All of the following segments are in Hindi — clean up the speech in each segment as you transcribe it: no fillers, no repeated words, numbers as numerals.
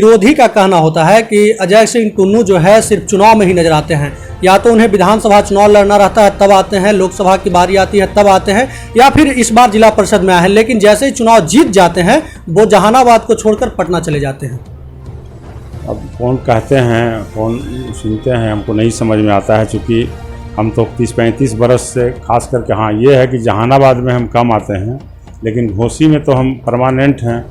विरोधी का कहना होता है कि अजय सिंह टुन्नू जो है सिर्फ चुनाव में ही नजर आते हैं। या तो उन्हें विधानसभा चुनाव लड़ना रहता है तब आते हैं, लोकसभा की बारी आती है तब आते हैं, या फिर इस बार जिला परिषद में आए हैं, लेकिन जैसे ही चुनाव जीत जाते हैं वो जहानाबाद को छोड़कर पटना चले जाते हैं। अब कौन कहते हैं, कौन सुनते हैं, हमको नहीं समझ में आता है। चूँकि हम तो 30-35 बरस से खास करके, हाँ ये है कि जहानाबाद में हम कम आते हैं, लेकिन घोसी में तो हम परमानेंट हैं।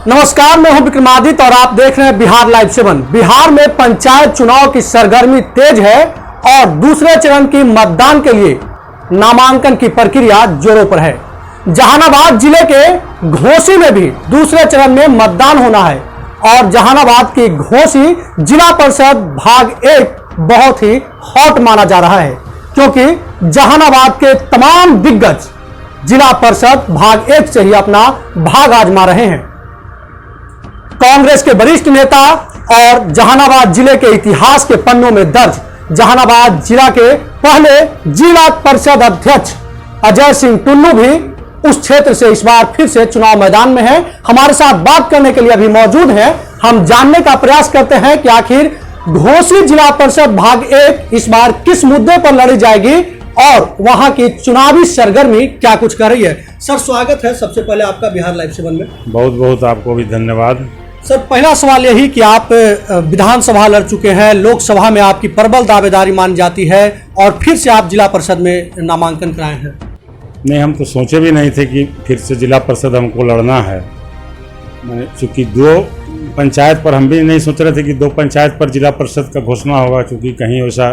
नमस्कार, मैं हूं विक्रमादित्य और आप देख रहे हैं बिहार लाइव 7। बिहार में पंचायत चुनाव की सरगर्मी तेज है और दूसरे चरण की मतदान के लिए नामांकन की प्रक्रिया जोरों पर है। जहानाबाद जिले के घोसी में भी दूसरे चरण में मतदान होना है और जहानाबाद की घोसी जिला परिषद भाग 1 बहुत ही हॉट माना जा रहा है, क्योंकि जहानाबाद के तमाम दिग्गज जिला परिषद भाग 1 से ही अपना भाग आजमा रहे हैं। कांग्रेस के वरिष्ठ नेता और जहानाबाद जिले के इतिहास के पन्नों में दर्ज जहानाबाद जिला के पहले जिला परिषद अध्यक्ष अजय सिंह टुन्नू भी उस क्षेत्र से इस बार फिर से चुनाव मैदान में है। हमारे साथ बात करने के लिए अभी मौजूद हैं। हम जानने का प्रयास करते हैं कि आखिर घोसी जिला परिषद भाग 1 इस बार किस मुद्दे पर लड़ी जाएगी और वहां की चुनावी सरगर्मी क्या कुछ कर रही है। सर, स्वागत है सबसे पहले आपका बिहार लाइव 7 में। बहुत बहुत आपको भी धन्यवाद। सर, पहला सवाल यही कि आप विधानसभा लड़ चुके हैं, लोकसभा में आपकी प्रबल दावेदारी मानी जाती है और फिर से आप जिला परिषद में नामांकन कराए हैं। नहीं, हम तो सोचे भी नहीं थे कि फिर से जिला परिषद हमको लड़ना है। चूँकि 2 पंचायत पर हम भी नहीं सोच रहे थे कि 2 पंचायत पर जिला परिषद का घोषणा होगा, क्योंकि कहीं वैसा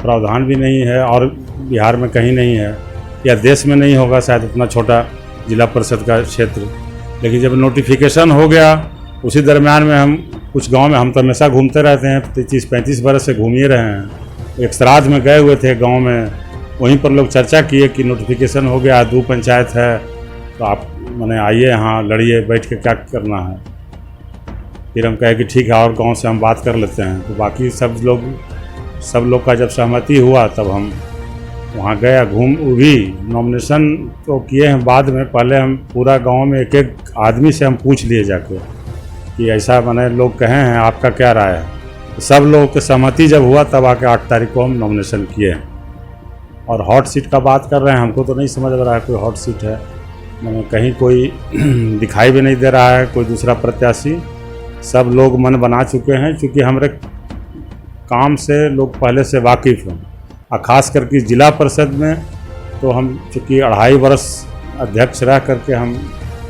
प्रावधान भी नहीं है और बिहार में कहीं नहीं है या देश में नहीं होगा शायद उतना छोटा जिला परिषद का क्षेत्र। लेकिन जब नोटिफिकेशन हो गया उसी दरमियान में हम कुछ गांव में, हम तो हमेशा घूमते रहते हैं, 30-35 बरस से घूम ही रहे हैं। एक श्राद्ध में गए हुए थे गांव में, वहीं पर लोग चर्चा किए कि नोटिफिकेशन हो गया, 2 पंचायत है, तो आप माने आइए यहाँ लड़िए, बैठ के क्या करना है। फिर हम कहे कि ठीक है और गांव से हम बात कर लेते हैं। तो बाकी सब लोग का जब सहमति हुआ तब हम वहाँ गया, घूम भी नॉमिनेशन तो किए हैं बाद में। पहले हम पूरा गांव में एक आदमी से हम पूछ लिए जाके कि ऐसा माने लोग कहे हैं, आपका क्या राय है। तो सब लोगों की सहमति जब हुआ तब आके 8 तारीख को हम नॉमिनेशन किए हैं। और हॉट सीट का बात कर रहे हैं, हमको तो नहीं समझ रहा है कोई हॉट सीट है, मैंने कहीं कोई दिखाई भी नहीं दे रहा है कोई दूसरा प्रत्याशी। सब लोग मन बना चुके हैं, क्योंकि हमारे काम से लोग पहले से वाकिफ़ हैं। और ख़ास करके जिला परिषद में तो हम चूँकि 2.5 वर्ष अध्यक्ष रह करके हम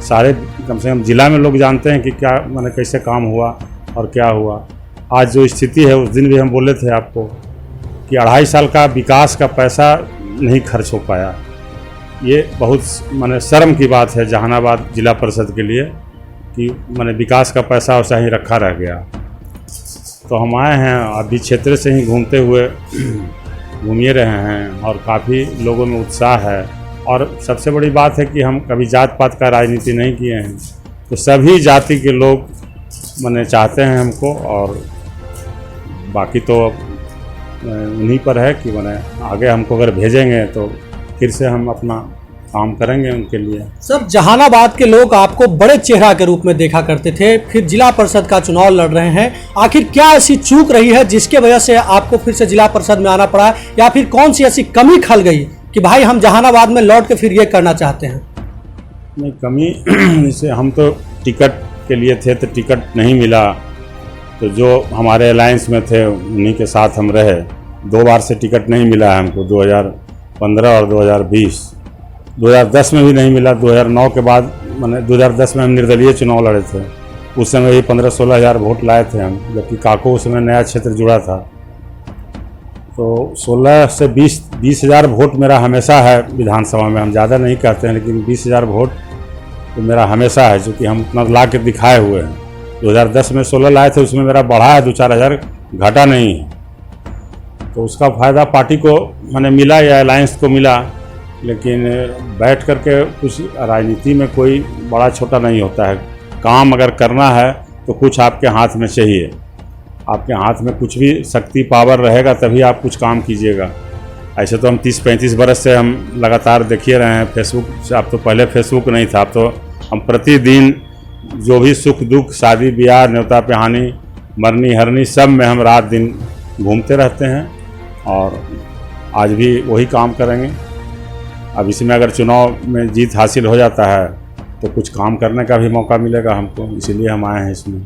सारे कम से कम जिला में लोग जानते हैं कि क्या मैंने कैसे काम हुआ और क्या हुआ। आज जो स्थिति है, उस दिन भी हम बोले थे आपको कि 2.5 साल का विकास का पैसा नहीं खर्च हो पाया। ये बहुत माने शर्म की बात है जहानाबाद जिला परिषद के लिए कि माने विकास का पैसा वैसा ही रखा रह गया। तो हम आए हैं, अभी क्षेत्र से ही घूमते हुए घूमिए रहे हैं और काफ़ी लोगों में उत्साह है। और सबसे बड़ी बात है कि हम कभी जात पात का राजनीति नहीं किए हैं, तो सभी जाति के लोग माने चाहते हैं हमको। और बाकी तो उन्हीं पर है कि माने आगे हमको अगर भेजेंगे तो फिर से हम अपना काम करेंगे उनके लिए। सर, जहानाबाद के लोग आपको बड़े चेहरा के रूप में देखा करते थे, फिर जिला परिषद का चुनाव लड़ रहे हैं। आखिर क्या ऐसी चूक रही है जिसके वजह से आपको फिर से जिला परिषद में आना पड़ा, या फिर कौन सी ऐसी कमी खल गई कि भाई हम जहानाबाद में लौट के फिर ये करना चाहते हैं? नहीं, कमी जैसे हम तो टिकट के लिए थे तो टिकट नहीं मिला, तो जो हमारे अलायंस में थे उन्हीं के साथ हम रहे। 2 बार से टिकट नहीं मिला है हमको, 2015 और 2020। 2010 में भी नहीं मिला। 2009 के बाद मैंने 2010 में हम निर्दलीय चुनाव लड़े थे, उस समय ही 15-16 हज़ार वोट लाए थे हम, जबकि काको उस समय नया क्षेत्र जुड़ा था। तो 16 से 20 हज़ार वोट मेरा हमेशा है विधानसभा में। हम ज़्यादा नहीं कहते हैं, लेकिन 20 हज़ार वोट तो मेरा हमेशा है, जो कि हम उतना ला के दिखाए हुए हैं। 2010 में 16 लाए थे, उसमें मेरा बढ़ा है, 2-4 हज़ार घटा नहीं है। तो उसका फ़ायदा पार्टी को मैंने मिला या अलायंस को मिला, लेकिन बैठ करके कुछ राजनीति में कोई बड़ा छोटा नहीं होता है। काम अगर करना है तो कुछ आपके हाथ में चाहिए, आपके हाथ में कुछ भी शक्ति पावर रहेगा तभी आप कुछ काम कीजिएगा। ऐसे तो हम 30-35 बरस से हम लगातार देखिए रहे हैं फेसबुक से। अब तो पहले फेसबुक नहीं था, अब तो हम प्रतिदिन जो भी सुख दुख, शादी ब्याह, न्योता पिहानी, मरनी हरनी, सब में हम रात दिन घूमते रहते हैं और आज भी वही काम करेंगे। अब इसमें अगर चुनाव में जीत हासिल हो जाता है तो कुछ काम करने का भी मौका मिलेगा हमको, इसीलिए हम आए हैं इसमें।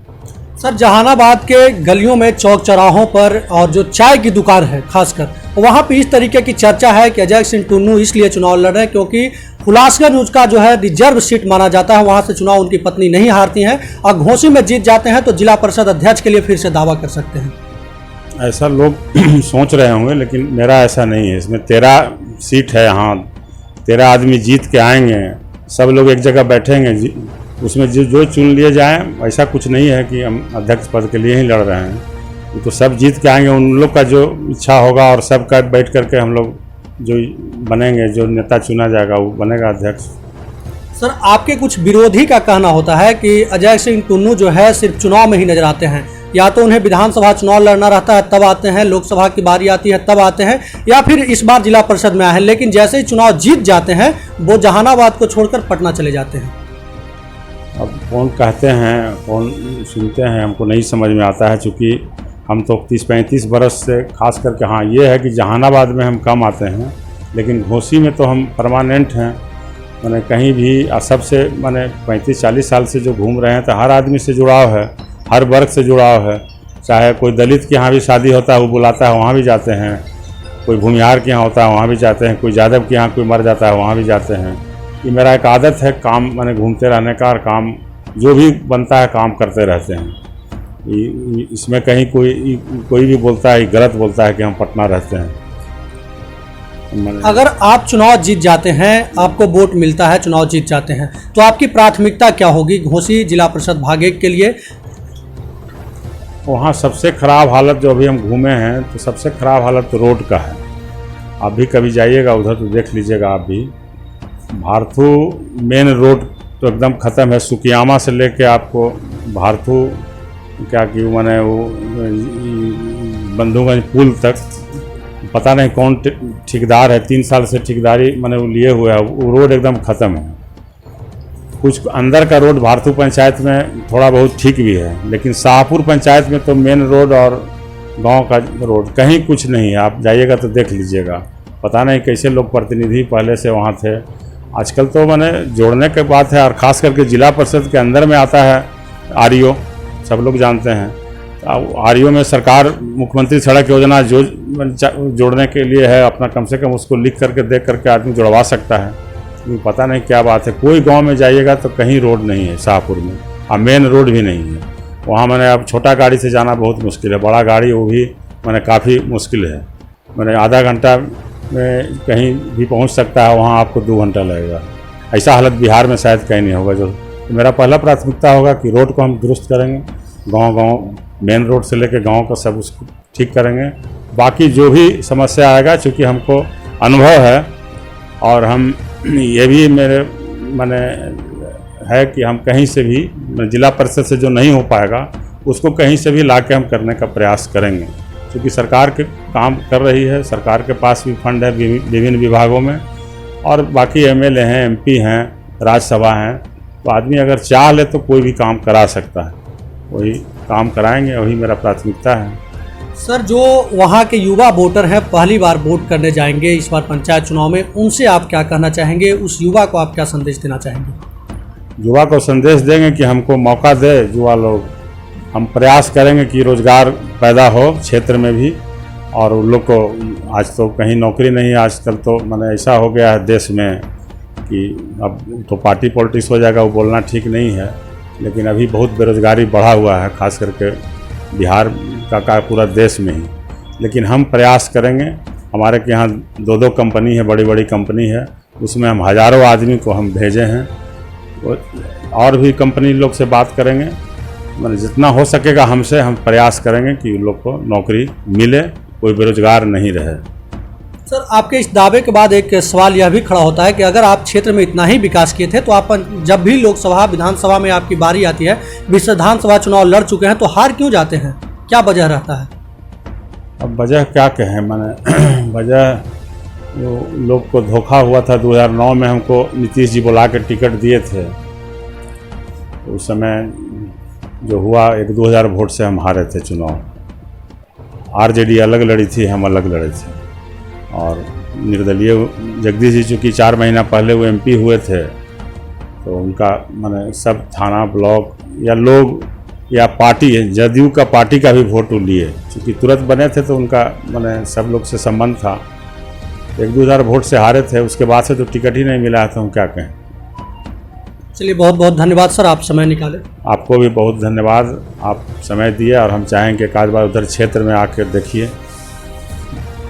सर, जहानाबाद के गलियों में, चौक चौराहों पर और जो चाय की दुकान है खासकर, वहाँ पे इस तरीके की चर्चा है कि अजय सिंह टुन्नू इसलिए चुनाव लड़ रहे हैं क्योंकि हुलासगंज उसका जो है रिजर्व सीट माना जाता है, वहाँ से चुनाव उनकी पत्नी नहीं हारती हैं और घोसी में जीत जाते हैं तो जिला परिषद अध्यक्ष के लिए फिर से दावा कर सकते हैं। ऐसा लोग सोच रहे होंगे, लेकिन मेरा ऐसा नहीं है। इसमें 13 सीट है, यहाँ 13 आदमी जीत के आएंगे, सब लोग एक जगह बैठेंगे, उसमें जो चुन लिए जाएं, ऐसा कुछ नहीं है कि हम अध्यक्ष पद के लिए ही लड़ रहे हैं। तो सब जीत के आएंगे, उन लोग का जो इच्छा होगा और सबका बैठ करके हम लोग जो बनेंगे, जो नेता चुना जाएगा वो बनेगा अध्यक्ष। सर, आपके कुछ विरोधी का कहना होता है कि अजय सिंह टुन्नू जो है सिर्फ चुनाव में ही नजर आते हैं, या तो उन्हें विधानसभा चुनाव लड़ना रहता है तब आते हैं, लोकसभा की बारी आती है तब आते हैं, या फिर इस बार जिला परिषद में आए हैं, लेकिन जैसे ही चुनाव जीत जाते हैं वो जहानाबाद को छोड़कर पटना चले जाते हैं। अब कौन कहते हैं, कौन सुनते हैं, हमको नहीं समझ में आता है, चूँकि हम तो 30-35 बरस से खास करके, हाँ ये है कि जहानाबाद में हम कम आते हैं, लेकिन घोसी में तो हम परमानेंट हैं। मैंने कहीं भी सबसे मैंने 35-40 साल से जो घूम रहे हैं तो हर आदमी से जुड़ाव है, हर वर्ग से जुड़ाव है। चाहे कोई दलित के यहाँ भी शादी होता है वो बुलाता है, वहाँ भी जाते हैं। कोई भूमिहार के यहाँ होता है वहाँ भी जाते हैं। कोई यादव के यहाँ कोई मर जाता है वहाँ भी जाते हैं। ये मेरा एक आदत है, काम मैंने घूमते रहने का, और काम जो भी बनता है काम करते रहते हैं। इसमें कहीं कोई भी बोलता है, गलत बोलता है कि हम पटना रहते हैं। अगर आप चुनाव जीत जाते हैं, आपको वोट मिलता है, चुनाव जीत जाते हैं, तो आपकी प्राथमिकता क्या होगी घोसी जिला परिषद भागे के लिए? वहाँ सबसे ख़राब हालत जो अभी हम घूमे हैं तो सबसे ख़राब हालत तो रोड का है। आप भी कभी जाइएगा उधर तो देख लीजिएगा आप भी। भारथू मेन रोड तो एकदम ख़त्म है। सुकियामा से लेके आपको भारथू क्या कि मैंने वो बंधुगंज पुल तक पता नहीं कौन ठेकेदार है, 3 साल से ठेकेदारी मैंने वो लिए हुए है, वो रोड एकदम ख़त्म है। कुछ अंदर का रोड भारथू पंचायत में थोड़ा बहुत ठीक भी है, लेकिन शाहपुर पंचायत में तो मेन रोड और गांव का रोड कहीं कुछ नहीं है। आप जाइएगा तो देख लीजिएगा। पता नहीं कैसे लोग प्रतिनिधि पहले से वहाँ थे, आजकल तो मैंने जोड़ने के बात है। और ख़ास करके जिला परिषद के अंदर में आता है आरईओ, सब लोग जानते हैं। आरईओ में सरकार मुख्यमंत्री सड़क योजना जो जोड़ने के लिए है, अपना कम से कम उसको लिख करके देख करके आदमी जुड़वा सकता है। पता नहीं क्या बात है। कोई गांव में जाइएगा तो कहीं रोड नहीं है शाहपुर में, और मेन रोड भी नहीं है वहाँ। मैंने अब छोटा गाड़ी से जाना बहुत मुश्किल है, बड़ा गाड़ी वो भी मैंने काफ़ी मुश्किल है। मैंने आधा घंटा में कहीं भी पहुँच सकता है, वहाँ आपको 2 घंटा लगेगा। ऐसा हालत बिहार में शायद कहीं नहीं होगा। जो तो मेरा पहला प्राथमिकता होगा कि रोड को हम दुरुस्त करेंगे, गाँव मेन रोड से लेकर गाँव का सब उसको ठीक करेंगे। बाकी जो भी समस्या आएगा, चूँकि हमको अनुभव है और हम ये भी मेरे मैंने है कि हम कहीं से भी जिला परिषद से जो नहीं हो पाएगा उसको कहीं से भी ला के हम करने का प्रयास करेंगे, क्योंकि सरकार के काम कर रही है। सरकार के पास भी फंड है विभिन्न विभागों में, और बाकी एमएलए हैं, एमपी हैं, राज्यसभा हैं। तो आदमी अगर चाह ले तो कोई भी काम करा सकता है, वही काम कराएंगे, वही मेरा प्राथमिकता है। सर, जो वहाँ के युवा वोटर हैं, पहली बार वोट करने जाएंगे इस बार पंचायत चुनाव में, उनसे आप क्या कहना चाहेंगे? उस युवा को आप क्या संदेश देना चाहेंगे? युवा को संदेश देंगे कि हमको मौका दे युवा लोग। हम प्रयास करेंगे कि रोज़गार पैदा हो क्षेत्र में भी, और उन लोग को आज तो कहीं नौकरी नहीं। आजकल तो मैंने ऐसा हो गया है देश में कि अब तो पार्टी पॉलिटिक्स हो जाएगा, वो बोलना ठीक नहीं है, लेकिन अभी बहुत बेरोज़गारी बढ़ा हुआ है, खास करके बिहार का पूरा देश में ही। लेकिन हम प्रयास करेंगे। हमारे के यहाँ 2-2 कंपनी है, बड़ी बड़ी कंपनी है, उसमें हम हज़ारों आदमी को हम भेजे हैं। और भी कंपनी लोग से बात करेंगे, मतलब जितना हो सकेगा हमसे हम प्रयास करेंगे कि उन लोग को नौकरी मिले, कोई बेरोजगार नहीं रहे। सर, आपके इस दावे के बाद एक सवाल यह भी खड़ा होता है कि अगर आप क्षेत्र में इतना ही विकास किए थे तो आप जब भी लोकसभा विधानसभा में आपकी बारी आती है, विधानसभा चुनाव लड़ चुके हैं, तो हार क्यों जाते हैं? क्या वजह रहता है? अब वजह क्या कहें, मैंने वजह लोग को धोखा हुआ था। 2009 में हमको नीतीश जी बुला के टिकट दिए थे, उस समय जो हुआ 1-2 हज़ार वोट से हम हारे थे चुनाव। आरजेडी अलग लड़ी थी, हम अलग लड़े थे। और निर्दलीय जगदीश जी चूँकि 4 महीना पहले वो एमपी हुए थे, तो उनका माने सब थाना ब्लॉक या लोग या पार्टी जदयू का पार्टी का भी वोट लिए, चूँकि तुरंत बने थे तो उनका माने सब लोग से संबंध था। 1-2 हज़ार वोट से हारे थे, उसके बाद से तो टिकट ही नहीं मिला है, तो हम क्या कहें। चलिए बहुत बहुत धन्यवाद सर, आप समय निकाले। आपको भी बहुत धन्यवाद, आप समय दिए, और हम चाहेंगे कि आज बार उधर क्षेत्र में आकर देखिए।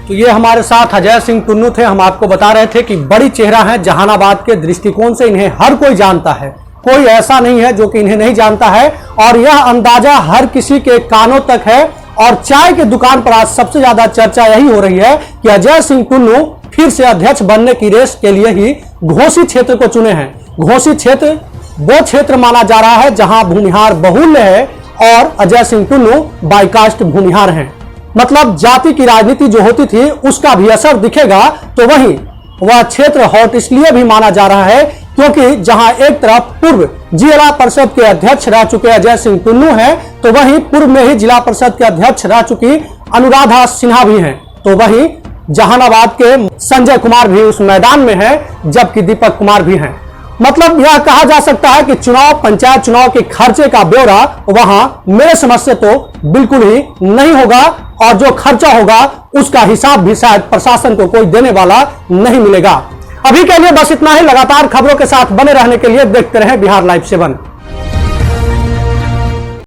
तो ये हमारे साथ अजय सिंह टुन्नू थे। हम आपको बता रहे थे कि बड़ी चेहरा है जहानाबाद के दृष्टिकोण से, इन्हें हर कोई जानता है, कोई ऐसा नहीं है जो कि इन्हें नहीं जानता है। और यह अंदाजा हर किसी के कानों तक है। और चाय की दुकान पर आज सबसे ज्यादा चर्चा यही हो रही है कि अजय सिंह टुन्नू फिर से अध्यक्ष बनने की रेस के लिए ही घोसी क्षेत्र को चुने हैं। घोसी क्षेत्र वो क्षेत्र माना जा रहा है जहां भूमिहार बहुल्य है और अजय सिंह टुन्नू बाइकास्ट भूमिहार हैं। मतलब जाति की राजनीति जो होती थी उसका भी असर दिखेगा। तो वहीं वह क्षेत्र हॉट इसलिए भी माना जा रहा है क्योंकि जहां एक तरफ पूर्व जिला परिषद के अध्यक्ष रह चुके अजय सिंह टुन्नू हैं, तो वहीं पूर्व में ही जिला परिषद के अध्यक्ष रह चुकी अनुराधा सिन्हा भी हैं। तो वहीं जहानाबाद के संजय कुमार भी उस मैदान में हैं, जबकि दीपक कुमार भी हैं। मतलब यह कहा जा सकता है कि चुनाव, पंचायत चुनाव के खर्चे का ब्यौरा वहां मेरे समझ से तो बिल्कुल ही नहीं होगा। और जो खर्चा होगा उसका हिसाब भी शायद प्रशासन को कोई देने वाला नहीं मिलेगा। अभी के लिए बस इतना ही। लगातार खबरों के साथ बने रहने के लिए देखते रहें बिहार लाइव 7।